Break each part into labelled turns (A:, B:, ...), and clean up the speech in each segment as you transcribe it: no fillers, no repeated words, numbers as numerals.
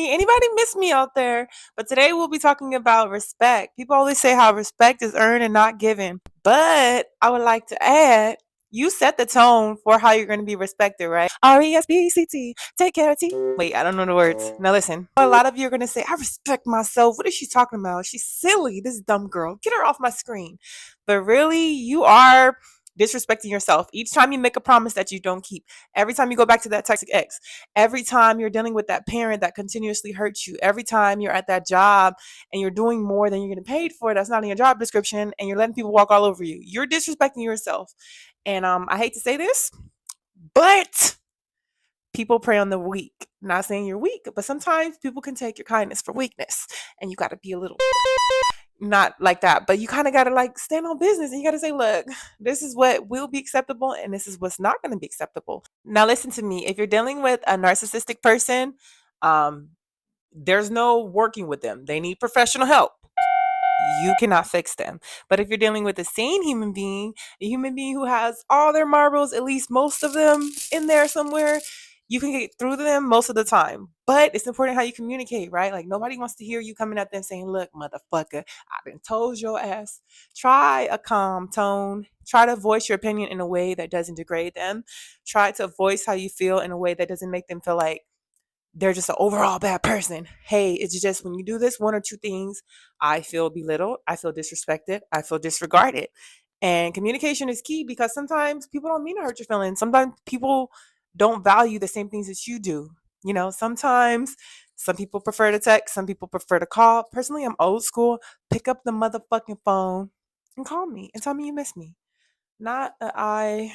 A: Anybody miss me out there? But today we'll be talking about respect. People always say how respect is earned and not given. But I would like to add, you set the tone for how you're going to be respected, right? RESPECT, take care of T. Wait, I don't know the words. Now listen. A lot of you are going to say, I respect myself. What is she talking about? She's silly, this dumb girl. Get her off my screen. But really, you are disrespecting yourself. Each time you make a promise that you don't keep, every time you go back to that toxic ex, every time you're dealing with that parent that continuously hurts you, every time you're at that job and you're doing more than you're getting paid for, that's not in your job description, and you're letting people walk all over you, you're disrespecting yourself. And I hate to say this, but people prey on the weak. Not saying you're weak, but sometimes people can take your kindness for weakness, and you got to be a little not like that, but you kind of got to like stand on business, and you got to say, look, this is what will be acceptable and this is what's not going to be acceptable. Now listen to me. If you're dealing with a narcissistic person, um there's no working with them. They need professional help. You cannot fix them. But if you're dealing with a sane human being, a human being who has all their marbles, at least most of them in there somewhere, you can get through to them most of the time. But it's important how you communicate, right? Like nobody wants to hear you coming at them saying, look, motherfucker, I've been told your ass. Try a calm tone. Try to voice your opinion in a way that doesn't degrade them. Try to voice how you feel in a way that doesn't make them feel like they're just an overall bad person. Hey, it's just when you do this one or two things, I feel belittled, I feel disrespected, I feel disregarded. And communication is key because sometimes people don't mean to hurt your feelings. Sometimes people don't value the same things that you do. You know, sometimes some people prefer to text, some people prefer to call. Personally, I'm old school. Pick up the motherfucking phone and call me and tell me you miss me. Not that I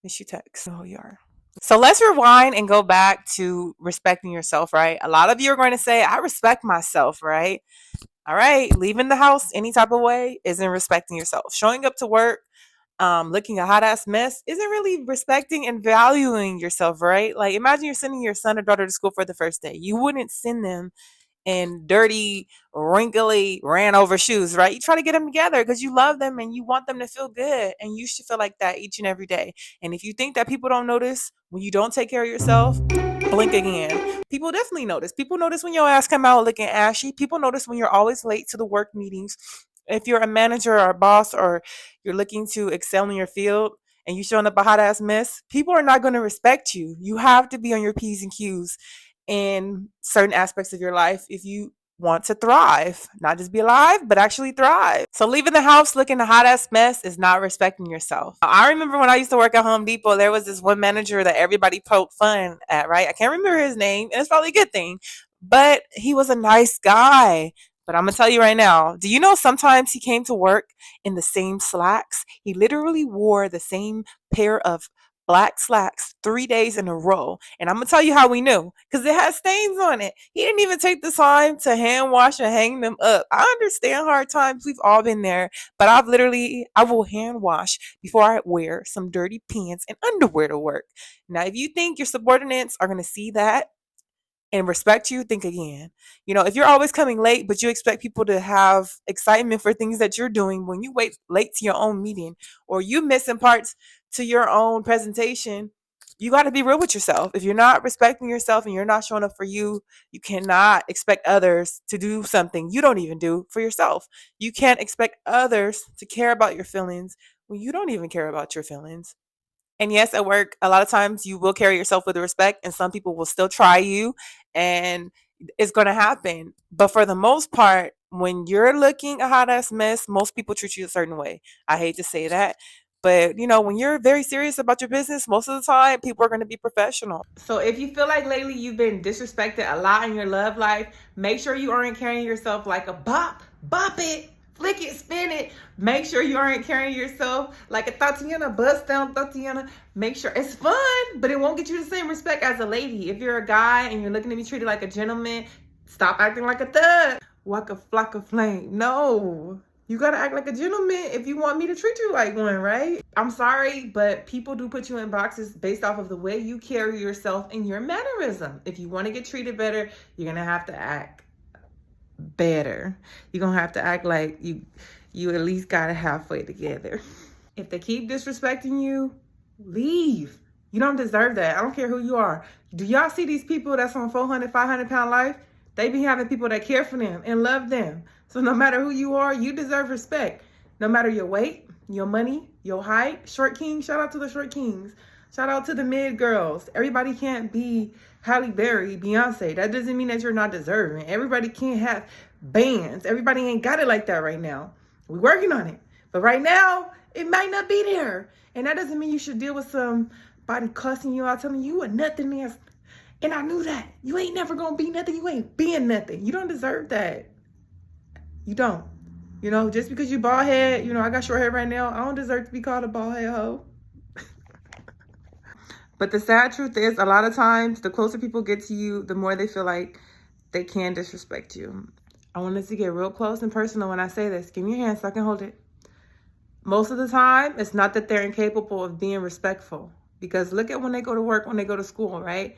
A: miss you text. I know who you are. So let's rewind and go back to respecting yourself, right? A lot of you are going to say, I respect myself, right? All right. Leaving the house any type of way isn't respecting yourself. Showing up to work, looking a hot ass mess isn't really respecting and valuing yourself, right? Like imagine you're sending your son or daughter to school for the first day. You wouldn't send them and dirty, wrinkly, ran over shoes, right? You try to get them together because you love them and you want them to feel good. And you should feel like that each and every day. And if you think that people don't notice when you don't take care of yourself, blink again. People definitely notice. People notice when your ass come out looking ashy. People notice when you're always late to the work meetings. If you're a manager or a boss or you're looking to excel in your field and you showing up a hot ass mess, people are not going to respect you. You have to be on your P's and Q's in certain aspects of your life if you want to thrive, not just be alive, but actually thrive. So leaving the house looking a hot ass mess is not respecting yourself. I remember when I used to work at Home Depot, there was this one manager that everybody poked fun at, right? I can't remember his name, and it's probably a good thing, but he was a nice guy. But I'm gonna tell you right now, do you know sometimes he came to work in the same slacks? He literally wore the same pair of black slacks 3 days in a row. And I'm gonna tell you how we knew because it had stains on it. He didn't even take the time to hand wash and hang them up. I understand hard times, we've all been there, but I will hand wash before I wear some dirty pants and underwear to work. Now, if you think your subordinates are gonna see that and respect you, think again. You know, if you're always coming late, but you expect people to have excitement for things that you're doing when you wait late to your own meeting or you missing parts to your own presentation, you got to be real with yourself. If you're not respecting yourself and you're not showing up for you, you cannot expect others to do something you don't even do for yourself. You can't expect others to care about your feelings when you don't even care about your feelings. And yes, at work, a lot of times you will carry yourself with respect, and some people will still try you, and it's going to happen. But for the most part, when you're looking a hot ass mess, most people treat you a certain way. I hate to say that. But you know, when you're very serious about your business, most of the time people are going to be professional. So if you feel like lately you've been disrespected a lot in your love life, make sure you aren't carrying yourself like a bop it, flick it, spin it. Make sure you aren't carrying yourself like a Tatiana, bust down Tatiana. Make sure it's fun, but it won't get you the same respect as a lady. If you're a guy and you're looking to be treated like a gentleman, stop acting like a thug. Like a flock of flame. No. You gotta act like a gentleman if you want me to treat you like one, right? I'm sorry, but people do put you in boxes based off of the way you carry yourself and your mannerism. If you want to get treated better, you're gonna have to act better. You're gonna have to act like you at least got it halfway together. If they keep disrespecting you, leave. You don't deserve that. I don't care who you are. Do y'all see these people that's on 400, 500-pound life? They be having people that care for them and love them. So no matter who you are, you deserve respect. No matter your weight, your money, your height. Short king, shout out to the short kings. Shout out to the mid girls. Everybody can't be Halle Berry, Beyonce. That doesn't mean that you're not deserving. Everybody can't have bands. Everybody ain't got it like that right now. We're working on it. But right now, it might not be there. And that doesn't mean you should deal with somebody cussing you out, telling you a nothing ass. And I knew that. You ain't never gonna be nothing. You ain't being nothing. You don't deserve that. You don't. You know, just because you bald head, you know, I got short hair right now. I don't deserve to be called a bald head hoe. But the sad truth is, a lot of times, the closer people get to you, the more they feel like they can disrespect you. I want us to get real close and personal when I say this. Give me your hand so I can hold it. Most of the time, it's not that they're incapable of being respectful. Because look at when they go to work, when they go to school, right?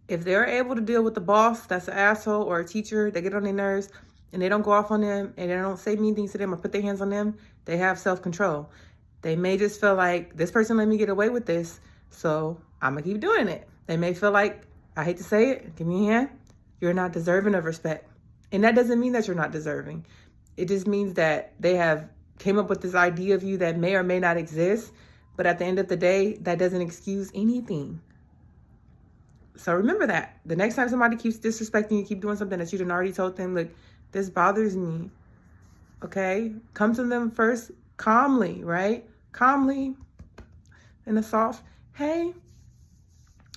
A: If they're able to deal with the boss that's an asshole or a teacher, they get on their nerves and they don't go off on them and they don't say mean things to them or put their hands on them, they have self-control. They may just feel like, this person let me get away with this, so I'm going to keep doing it. They may feel like, I hate to say it, give me a hand, you're not deserving of respect. And that doesn't mean that you're not deserving. It just means that they have came up with this idea of you that may or may not exist. But at the end of the day, that doesn't excuse anything. So remember that. The next time somebody keeps disrespecting you, keep doing something that you done already told them, look, this bothers me. Okay? Come to them first calmly, right? Calmly, in a soft, hey,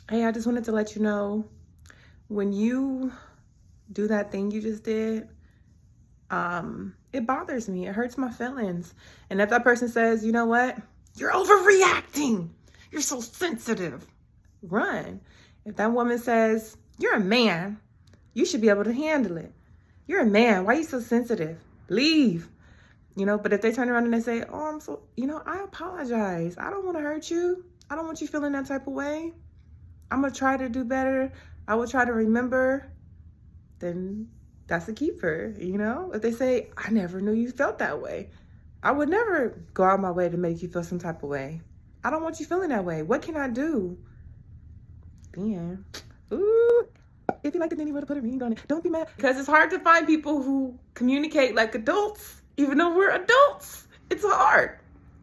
A: I just wanted to let you know, when you do that thing you just did, it bothers me. It hurts my feelings. And if that person says, you know what? You're overreacting. You're so sensitive. Run. If that woman says, you're a man, you should be able to handle it. You're a man. Why are you so sensitive? Leave. You know, but if they turn around and they say, oh, I'm so, you know, I apologize. I don't want to hurt you. I don't want you feeling that type of way. I'm going to try to do better. I will try to remember. Then that's a keeper, you know? If they say, I never knew you felt that way. I would never go out my way to make you feel some type of way. I don't want you feeling that way. What can I do? Then, ooh, if you like it, then you would have put a ring on it. Don't be mad. Because it's hard to find people who communicate like adults, even though we're adults. It's hard.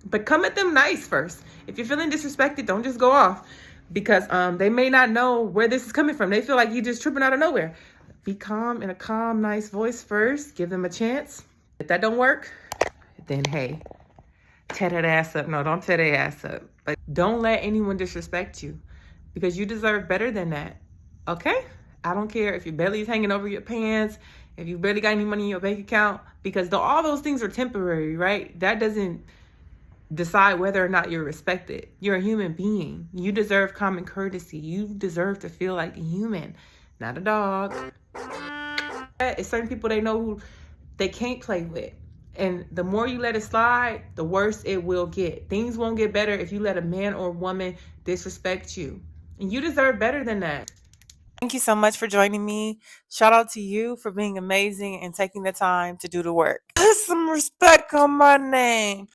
A: But come at them nice first. If you're feeling disrespected, don't just go off. Because they may not know where this is coming from. They feel like you're just tripping out of nowhere. Be calm in a calm, nice voice first. Give them a chance. If that don't work, then hey, tear that ass up. No, don't tear that ass up. But don't let anyone disrespect you, because you deserve better than that. Okay? I don't care if your belly's hanging over your pants, if you barely got any money in your bank account, because all those things are temporary, right? That doesn't decide whether or not you're respected. You're a human being. You deserve common courtesy. You deserve to feel like a human, not a dog. It's certain people they know who they can't play with. And the more you let it slide, the worse it will get. Things won't get better if you let a man or woman disrespect you. And you deserve better than that. Thank you so much for joining me. Shout out to you for being amazing and taking the time to do the work. Put some respect on my name.